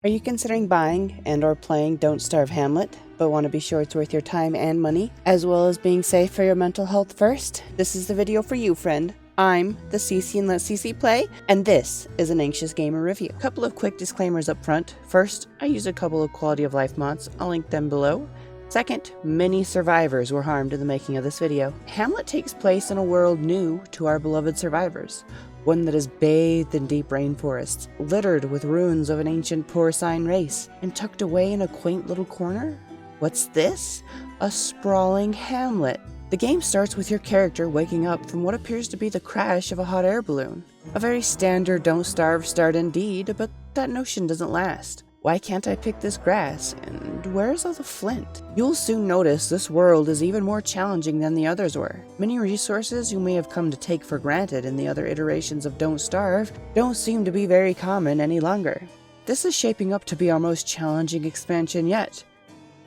Are you considering buying and or playing Don't Starve Hamlet, but want to be sure it's worth your time and money, as well as being safe for your mental health first? This is the video for you, friend. I'm the CC and Let CC Play, and this is an Anxious Gamer review. A couple of quick disclaimers up front. First, I used a couple of quality of life mods. I'll link them below. Second, many survivors were harmed in the making of this video. Hamlet takes place in a world new to our beloved survivors. One that is bathed in deep rainforests, littered with ruins of an ancient porcine race, and tucked away in a quaint little corner? What's this? A sprawling hamlet. The game starts with your character waking up from what appears to be the crash of a hot air balloon. A very standard Don't Starve start indeed, but that notion doesn't last. Why can't I pick this grass? And where's all the flint? You'll soon notice this world is even more challenging than the others were. Many resources you may have come to take for granted in the other iterations of Don't Starve don't seem to be very common any longer. This is shaping up to be our most challenging expansion yet.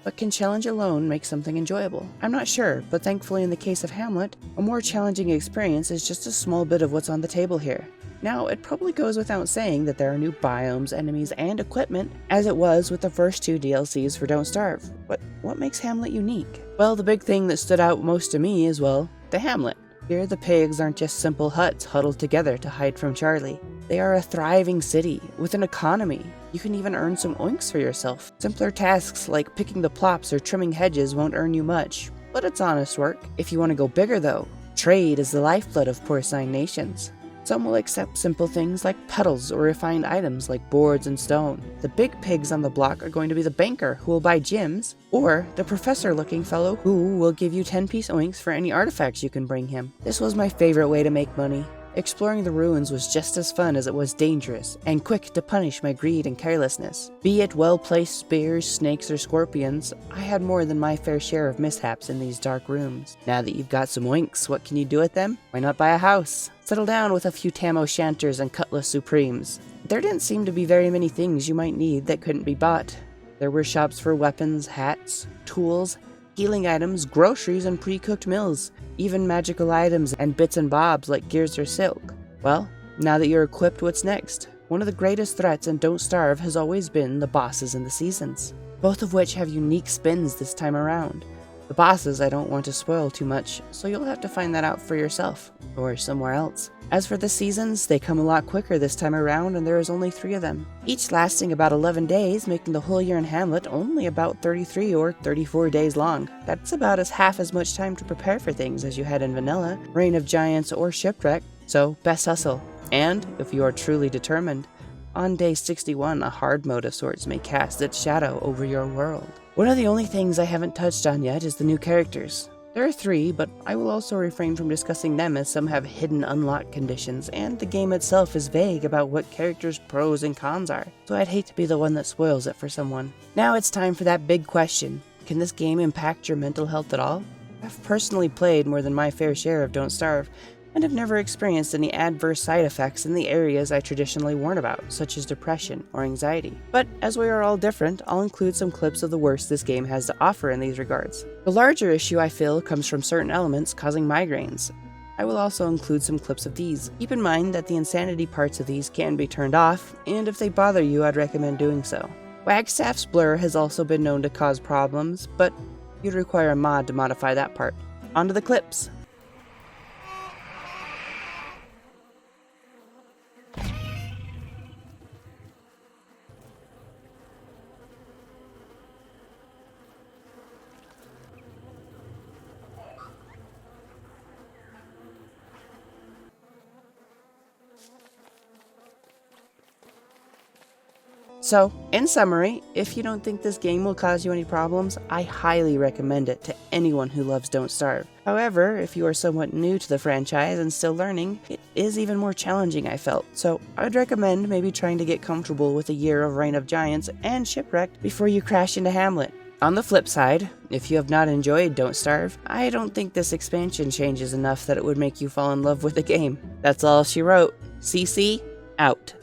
But can challenge alone make something enjoyable? I'm not sure, but thankfully in the case of Hamlet, a more challenging experience is just a small bit of what's on the table here. Now, it probably goes without saying that there are new biomes, enemies, and equipment, as it was with the first two DLCs for Don't Starve. But what makes Hamlet unique? Well, the big thing that stood out most to me is, well, the Hamlet. Here, the pigs aren't just simple huts huddled together to hide from Charlie. They are a thriving city with an economy. You can even earn some oinks for yourself. Simpler tasks like picking the plops or trimming hedges won't earn you much, but it's honest work. If you want to go bigger though, trade is the lifeblood of porcine nations. Some will accept simple things like petals or refined items like boards and stone. The big pigs on the block are going to be the banker who will buy gems, or the professor-looking fellow who will give you 10-piece oinks for any artifacts you can bring him. This was my favorite way to make money. Exploring the ruins was just as fun as it was dangerous, and quick to punish my greed and carelessness. Be it well-placed spears, snakes, or scorpions, I had more than my fair share of mishaps in these dark rooms. Now that you've got some oinks, what can you do with them? Why not buy a house? Settle down with a few tam-o'-shanters and cutlass supremes. There didn't seem to be very many things you might need that couldn't be bought. There were shops for weapons, hats, tools, healing items, groceries, and pre-cooked meals. Even magical items and bits and bobs like gears or silk. Well, now that you're equipped, what's next? One of the greatest threats in Don't Starve has always been the bosses and the seasons, both of which have unique spins this time around. The bosses I don't want to spoil too much, so you'll have to find that out for yourself, or somewhere else. As for the seasons, they come a lot quicker this time around, and there is only 3 of them, each lasting about 11 days, making the whole year in Hamlet only about 33 or 34 days long. That's about half as much time to prepare for things as you had in Vanilla, Reign of Giants, or Shipwreck, so best hustle. And, if you are truly determined, on day 61 a hard mode of sorts may cast its shadow over your world. One of the only things I haven't touched on yet is the new characters. There are 3, but I will also refrain from discussing them as some have hidden unlock conditions, and the game itself is vague about what characters' pros and cons are, so I'd hate to be the one that spoils it for someone. Now it's time for that big question. Can this game impact your mental health at all? I've personally played more than my fair share of Don't Starve, and have never experienced any adverse side effects in the areas I traditionally warn about, such as depression or anxiety. But as we are all different, I'll include some clips of the worst this game has to offer in these regards. The larger issue I feel comes from certain elements causing migraines. I will also include some clips of these. Keep in mind that the insanity parts of these can be turned off, and if they bother you, I'd recommend doing so. Wagstaff's blur has also been known to cause problems, but you'd require a mod to modify that part. On to the clips! So, in summary, if you don't think this game will cause you any problems, I highly recommend it to anyone who loves Don't Starve. However, if you are somewhat new to the franchise and still learning, it is even more challenging, I felt, so I'd recommend maybe trying to get comfortable with a year of Reign of Giants and Shipwrecked before you crash into Hamlet. On the flip side, if you have not enjoyed Don't Starve, I don't think this expansion changes enough that it would make you fall in love with the game. That's all she wrote. CC, out.